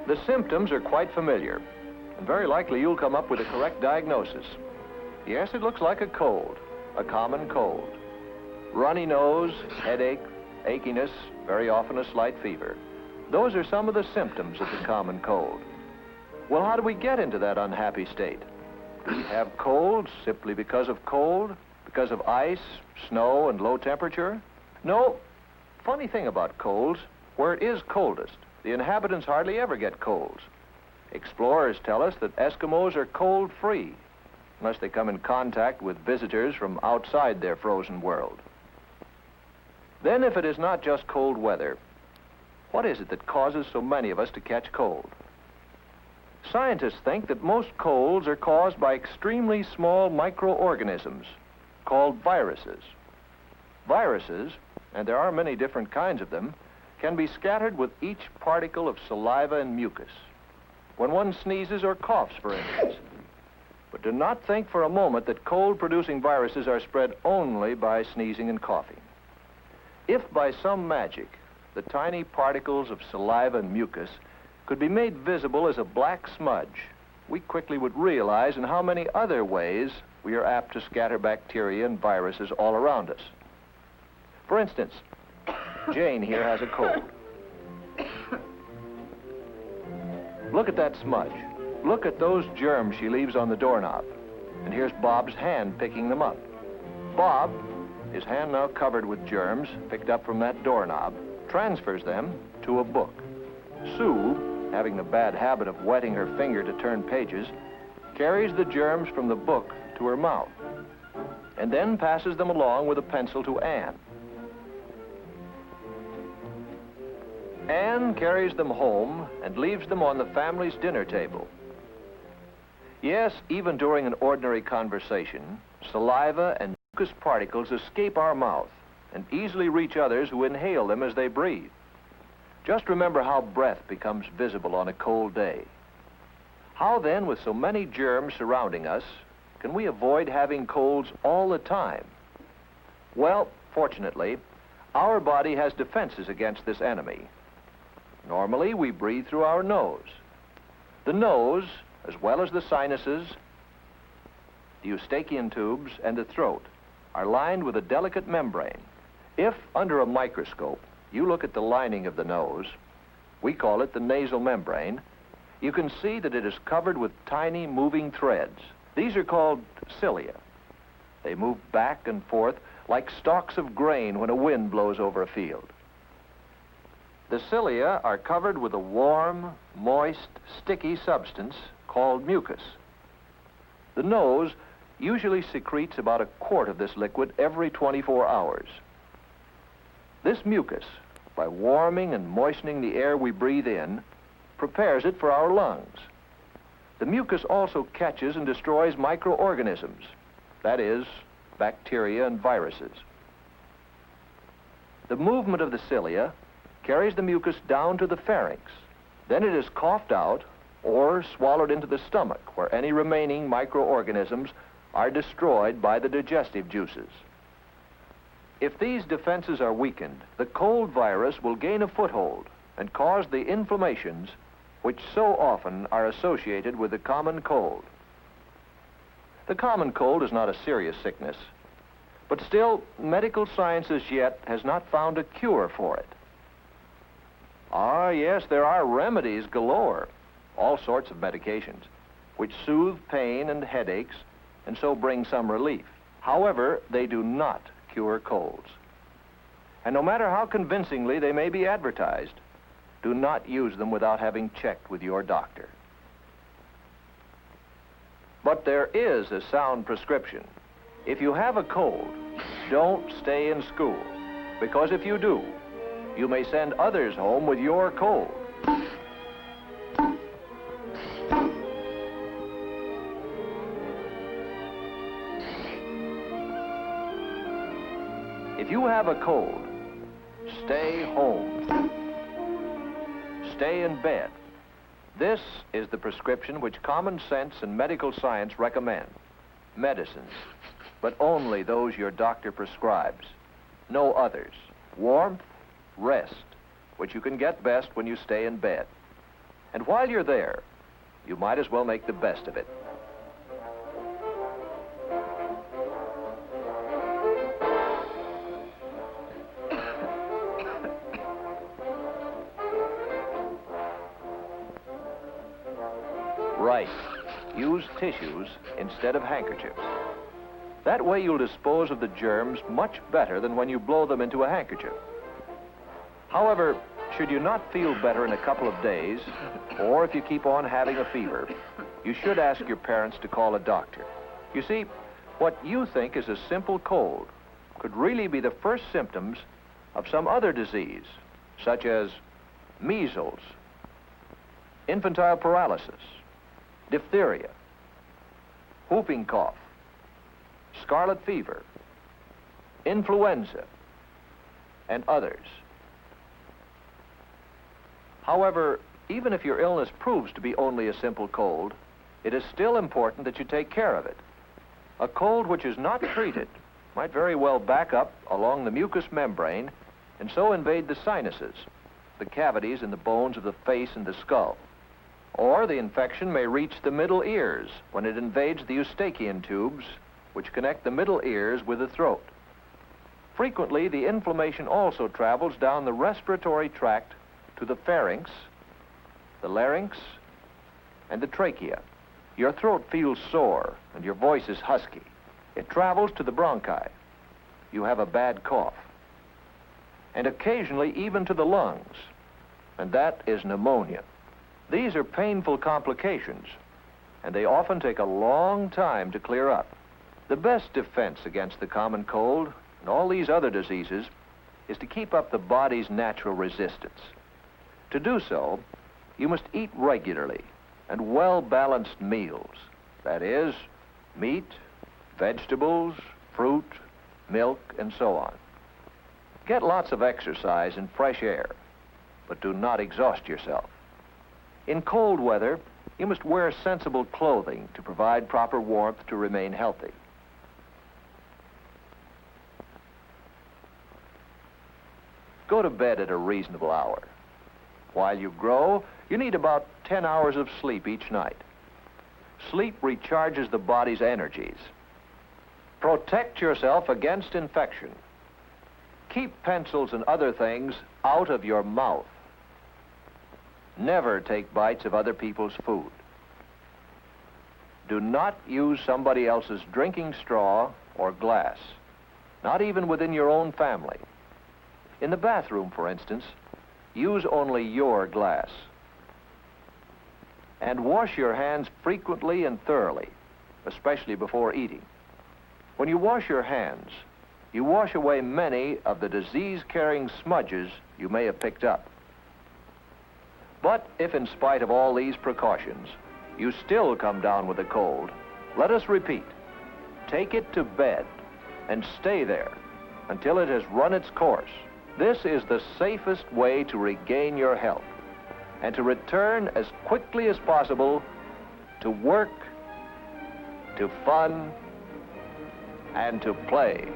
The symptoms are quite familiar, and very likely you'll come up with a correct diagnosis. Yes, it looks like a cold, a common cold. Runny nose, headache, achiness, very often a slight fever. Those are some of the symptoms of the common cold. Well, how do we get into that unhappy state? Do we have colds simply because of cold? Because of ice, snow, and low temperature? No. Funny thing about colds, where it is coldest, the inhabitants hardly ever get colds. Explorers tell us that Eskimos are cold-free, unless they come in contact with visitors from outside their frozen world. Then, if it is not just cold weather, what is it that causes so many of us to catch cold? Scientists think that most colds are caused by extremely small microorganisms called viruses. Viruses, and there are many different kinds of them, can be scattered with each particle of saliva and mucus, when one sneezes or coughs, for instance. But do not think for a moment that cold-producing viruses are spread only by sneezing and coughing. If by some magic the tiny particles of saliva and mucus could be made visible as a black smudge, we quickly would realize in how many other ways we are apt to scatter bacteria and viruses all around us. For instance, Jane here has a cold. Look at that smudge. Look at those germs she leaves on the doorknob. And here's Bob's hand picking them up. Bob, his hand now covered with germs picked up from that doorknob, transfers them to a book. Sue, having the bad habit of wetting her finger to turn pages, carries the germs from the book to her mouth, and then passes them along with a pencil to Anne. Anne carries them home and leaves them on the family's dinner table. Yes, even during an ordinary conversation, saliva and mucus particles escape our mouth and easily reach others who inhale them as they breathe. Just remember how breath becomes visible on a cold day. How then, with so many germs surrounding us, can we avoid having colds all the time? Well, fortunately, our body has defenses against this enemy. Normally, we breathe through our nose. The nose, as well as the sinuses, the eustachian tubes, and the throat, are lined with a delicate membrane. If, under a microscope, you look at the lining of the nose, we call it the nasal membrane, you can see that it is covered with tiny moving threads. These are called cilia. They move back and forth like stalks of grain when a wind blows over a field. The cilia are covered with a warm, moist, sticky substance called mucus. The nose usually secretes about a quart of this liquid every 24 hours. This mucus, by warming and moistening the air we breathe in, prepares it for our lungs. The mucus also catches and destroys microorganisms, that is, bacteria and viruses. The movement of the cilia carries the mucus down to the pharynx. Then it is coughed out or swallowed into the stomach, where any remaining microorganisms are destroyed by the digestive juices. If these defenses are weakened, the cold virus will gain a foothold and cause the inflammations which so often are associated with the common cold. The common cold is not a serious sickness, but still, medical science as yet has not found a cure for it. Ah, yes, there are remedies galore, all sorts of medications, which soothe pain and headaches and so bring some relief. However, they do not cure colds. And no matter how convincingly they may be advertised, do not use them without having checked with your doctor. But there is a sound prescription. If you have a cold, don't stay in school, because if you do, you may send others home with your cold. If you have a cold, stay home. Stay in bed. This is the prescription which common sense and medical science recommend. Medicines, but only those your doctor prescribes. No others. Warmth, rest, which you can get best when you stay in bed. And while you're there, you might as well make the best of it. Right. Use tissues instead of handkerchiefs. That way you'll dispose of the germs much better than when you blow them into a handkerchief. However, should you not feel better in a couple of days, or if you keep on having a fever, you should ask your parents to call a doctor. You see, what you think is a simple cold could really be the first symptoms of some other disease, such as measles, infantile paralysis, diphtheria, whooping cough, scarlet fever, influenza, and others. However, even if your illness proves to be only a simple cold, it is still important that you take care of it. A cold which is not treated might very well back up along the mucous membrane and so invade the sinuses, the cavities in the bones of the face and the skull. Or the infection may reach the middle ears when it invades the eustachian tubes, which connect the middle ears with the throat. Frequently, the inflammation also travels down the respiratory tract to the pharynx, the larynx, and the trachea. Your throat feels sore and your voice is husky. It travels to the bronchi. You have a bad cough. And occasionally even to the lungs, and that is pneumonia. These are painful complications, and they often take a long time to clear up. The best defense against the common cold and all these other diseases is to keep up the body's natural resistance. To do so, you must eat regularly and well-balanced meals. That is, meat, vegetables, fruit, milk, and so on. Get lots of exercise and fresh air, but do not exhaust yourself. In cold weather, you must wear sensible clothing to provide proper warmth to remain healthy. Go to bed at a reasonable hour. While you grow, you need about 10 hours of sleep each night. Sleep recharges the body's energies. Protect yourself against infection. Keep pencils and other things out of your mouth. Never take bites of other people's food. Do not use somebody else's drinking straw or glass, not even within your own family. In the bathroom, for instance, use only your glass. And wash your hands frequently and thoroughly, especially before eating. When you wash your hands, you wash away many of the disease-carrying smudges you may have picked up. But if in spite of all these precautions, you still come down with a cold, let us repeat, take it to bed and stay there until it has run its course. This is the safest way to regain your health and to return as quickly as possible to work, to fun, and to play.